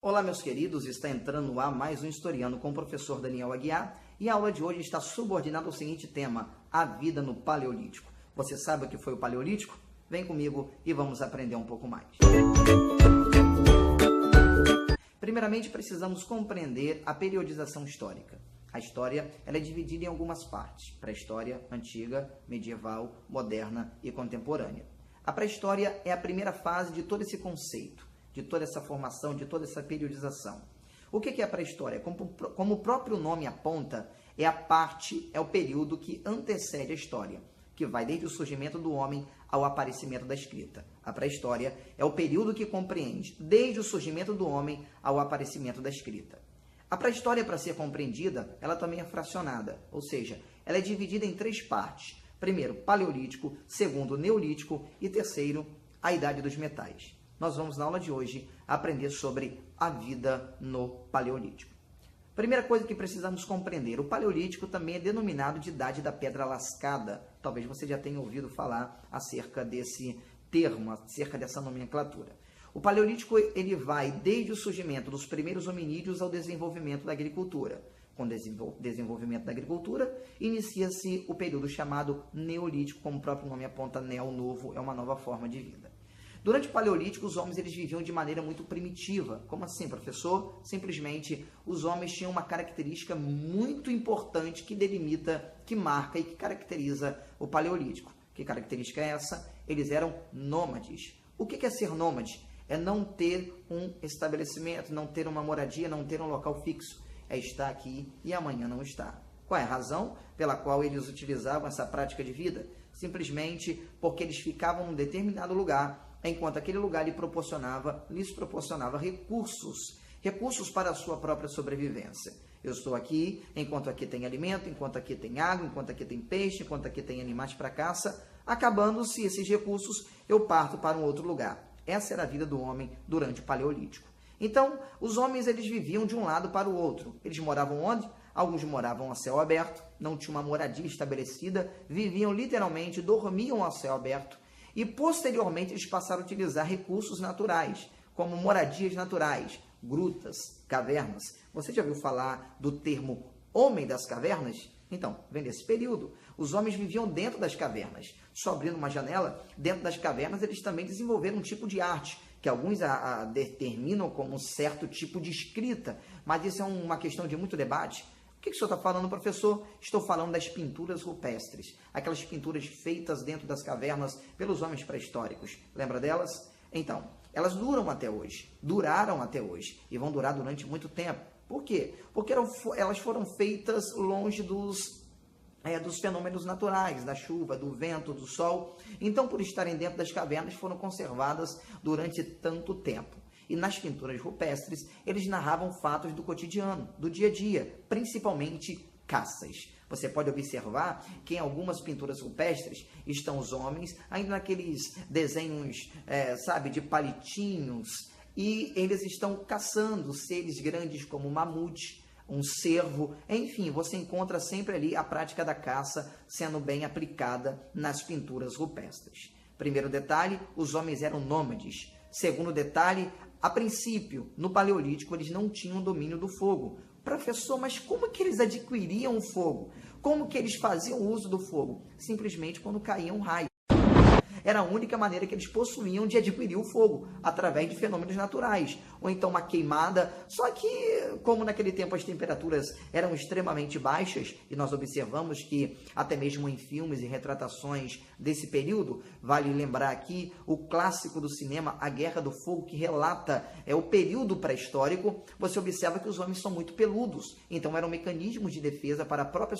Olá, meus queridos, está entrando no ar mais um Historiando com o professor Daniel Aguiar e a aula de hoje está subordinada ao seguinte tema: a vida no Paleolítico. Você sabe o que foi o Paleolítico? Vem comigo e vamos aprender um pouco mais. Primeiramente, precisamos compreender a periodização histórica. A história ela é dividida em algumas partes: pré-história, antiga, medieval, moderna e contemporânea. A pré-história é a primeira fase de todo esse conceito, de toda essa formação, de toda essa periodização. O que é a pré-história? Como o próprio nome aponta, é o período que antecede a história, que vai desde o surgimento do homem ao aparecimento da escrita. A pré-história é o período que compreende desde o surgimento do homem ao aparecimento da escrita. A pré-história, para ser compreendida, ela também é fracionada, ou seja, ela é dividida em três partes. Primeiro, paleolítico, segundo, neolítico e terceiro, a idade dos metais. Nós vamos, na aula de hoje, aprender sobre a vida no Paleolítico. Primeira coisa que precisamos compreender: o Paleolítico também é denominado de Idade da Pedra Lascada. Talvez você já tenha ouvido falar acerca desse termo, acerca dessa nomenclatura. O Paleolítico ele vai desde o surgimento dos primeiros hominídeos ao desenvolvimento da agricultura. Com o desenvolvimento da agricultura, inicia-se o período chamado Neolítico, como o próprio nome aponta, neo, novo, é uma nova forma de vida. Durante o Paleolítico, os homens eles viviam de maneira muito primitiva. Como assim, professor? Simplesmente, os homens tinham uma característica muito importante que delimita, que marca e que caracteriza o Paleolítico. Que característica é essa? Eles eram nômades. O que é ser nômade? É não ter um estabelecimento, não ter uma moradia, não ter um local fixo. É estar aqui e amanhã não estar. Qual é a razão pela qual eles utilizavam essa prática de vida? Simplesmente porque eles ficavam num determinado lugar, enquanto aquele lugar lhes proporcionava recursos para a sua própria sobrevivência. Eu estou aqui, enquanto aqui tem alimento, enquanto aqui tem água, enquanto aqui tem peixe, enquanto aqui tem animais para caça. Acabando-se esses recursos, eu parto para um outro lugar. Essa era a vida do homem durante o Paleolítico. Então, os homens eles viviam de um lado para o outro. Eles moravam onde? Alguns moravam a céu aberto, não tinha uma moradia estabelecida, viviam literalmente, dormiam a céu aberto. E, posteriormente, eles passaram a utilizar recursos naturais, como moradias naturais, grutas, cavernas. Você já ouviu falar do termo homem das cavernas? Então, vem desse período. Os homens viviam dentro das cavernas. Só abrindo uma janela, dentro das cavernas, eles também desenvolveram um tipo de arte, que alguns determinam como um certo tipo de escrita, mas isso é uma questão de muito debate. O que o senhor está falando, professor? Estou falando das pinturas rupestres, aquelas pinturas feitas dentro das cavernas pelos homens pré-históricos. Lembra delas? Então, elas duraram até hoje e vão durar durante muito tempo. Por quê? Porque elas foram feitas longe dos fenômenos naturais, da chuva, do vento, do sol. Então, por estarem dentro das cavernas, foram conservadas durante tanto tempo. E nas pinturas rupestres, eles narravam fatos do cotidiano, do dia a dia, principalmente caças. Você pode observar que em algumas pinturas rupestres estão os homens, ainda naqueles desenhos, de palitinhos, e eles estão caçando seres grandes como um mamute, um cervo, enfim, você encontra sempre ali a prática da caça sendo bem aplicada nas pinturas rupestres. Primeiro detalhe, os homens eram nômades. Segundo detalhe, a princípio, no Paleolítico, eles não tinham domínio do fogo. Professor, mas como que eles adquiriam o fogo? Como que eles faziam uso do fogo? Simplesmente quando caía um raio. Era a única maneira que eles possuíam de adquirir o fogo, através de fenômenos naturais, ou então uma queimada. Só que, como naquele tempo as temperaturas eram extremamente baixas, e nós observamos que até mesmo em filmes e retratações desse período, vale lembrar aqui o clássico do cinema, A Guerra do Fogo, que relata o período pré-histórico, você observa que os homens são muito peludos, então eram mecanismos de defesa para a própria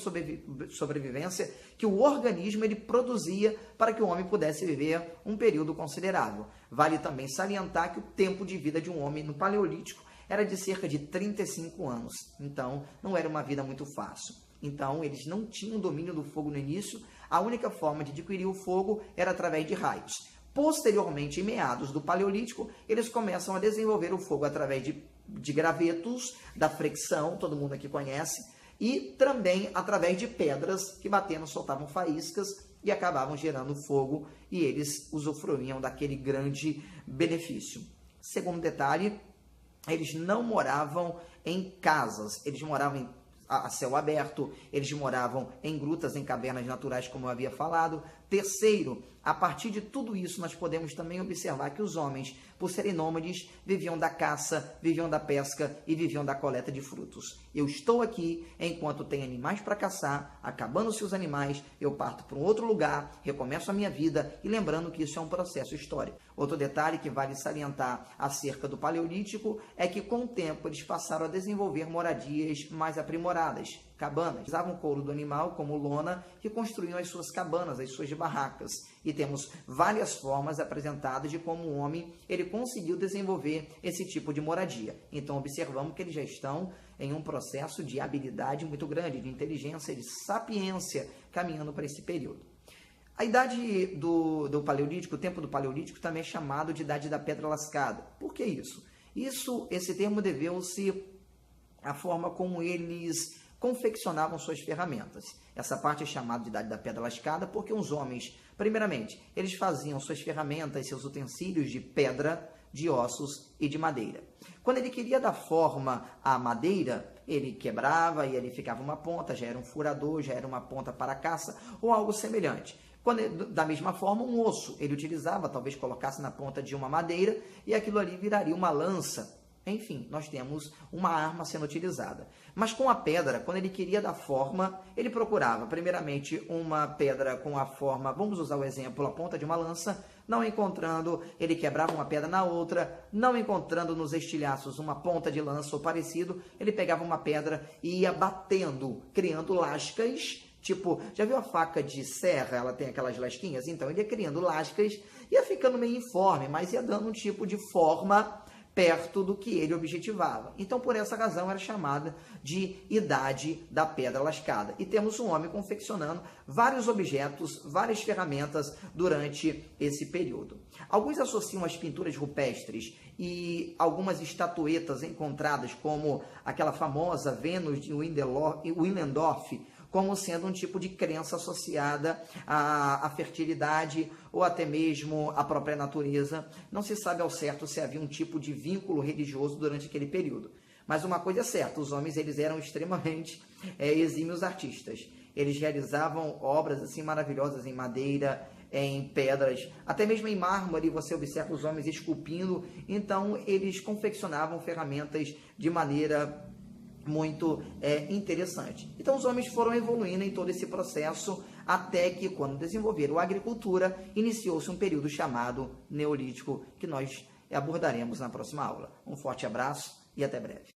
sobrevivência que o organismo ele produzia para que o homem pudesse viver um período considerável. Vale também salientar que o tempo de vida de um homem no Paleolítico era de cerca de 35 anos. Então, não era uma vida muito fácil. Então, eles não tinham domínio do fogo no início. A única forma de adquirir o fogo era através de raios. Posteriormente, em meados do Paleolítico, eles começam a desenvolver o fogo através de gravetos, da fricção, todo mundo aqui conhece, e também através de pedras que batendo soltavam faíscas e acabavam gerando fogo, e eles usufruíam daquele grande benefício. Segundo detalhe, eles não moravam em casas, eles moravam a céu aberto, eles moravam em grutas, em cavernas naturais, como eu havia falado. Terceiro, a partir de tudo isso, nós podemos também observar que os homens, por serem nômades, viviam da caça, viviam da pesca e viviam da coleta de frutos. Eu estou aqui, enquanto tem animais para caçar, acabando-se os animais, eu parto para um outro lugar, recomeço a minha vida, e lembrando que isso é um processo histórico. Outro detalhe que vale salientar acerca do Paleolítico é que, com o tempo, eles passaram a desenvolver moradias mais aprimoradas, cabanas. Usavam couro do animal como lona e construíam as suas cabanas, as suas barracas. E temos várias formas apresentadas de como o homem ele conseguiu desenvolver esse tipo de moradia. Então observamos que eles já estão em um processo de habilidade muito grande, de inteligência, de sapiência, caminhando para esse período. A idade do Paleolítico, o tempo do Paleolítico, também é chamado de idade da pedra lascada. Por que isso? Esse termo deveu-se à forma como eles confeccionavam suas ferramentas. Essa parte é chamada de idade da pedra lascada porque os homens, primeiramente, eles faziam suas ferramentas, seus utensílios de pedra, de ossos e de madeira. Quando ele queria dar forma à madeira, ele quebrava e ele ficava uma ponta, já era um furador, já era uma ponta para a caça ou algo semelhante. Da mesma forma, um osso, ele utilizava, talvez colocasse na ponta de uma madeira e aquilo ali viraria uma lança. Enfim, nós temos uma arma sendo utilizada. Mas com a pedra, quando ele queria dar forma, ele procurava, primeiramente, uma pedra com a forma, vamos usar o exemplo, a ponta de uma lança. Não encontrando, ele quebrava uma pedra na outra. Não encontrando nos estilhaços uma ponta de lança ou parecido, ele pegava uma pedra e ia batendo, criando lascas. Tipo, já viu a faca de serra? Ela tem aquelas lasquinhas? Então, ele ia criando lascas, ia ficando meio informe, mas ia dando um tipo de forma perto do que ele objetivava. Então, por essa razão, era chamada de idade da pedra lascada. E temos um homem confeccionando vários objetos, várias ferramentas durante esse período. Alguns associam as pinturas rupestres e algumas estatuetas encontradas, como aquela famosa Vênus de Willendorf, como sendo um tipo de crença associada à fertilidade ou até mesmo à própria natureza. Não se sabe ao certo se havia um tipo de vínculo religioso durante aquele período. Mas uma coisa é certa, os homens eles eram extremamente exímios artistas. Eles realizavam obras assim maravilhosas em madeira, em pedras, até mesmo em mármore, você observa os homens esculpindo. Então, eles confeccionavam ferramentas de maneira muito interessante. Então, os homens foram evoluindo em todo esse processo até que, quando desenvolveram a agricultura, iniciou-se um período chamado Neolítico, que nós abordaremos na próxima aula. Um forte abraço e até breve.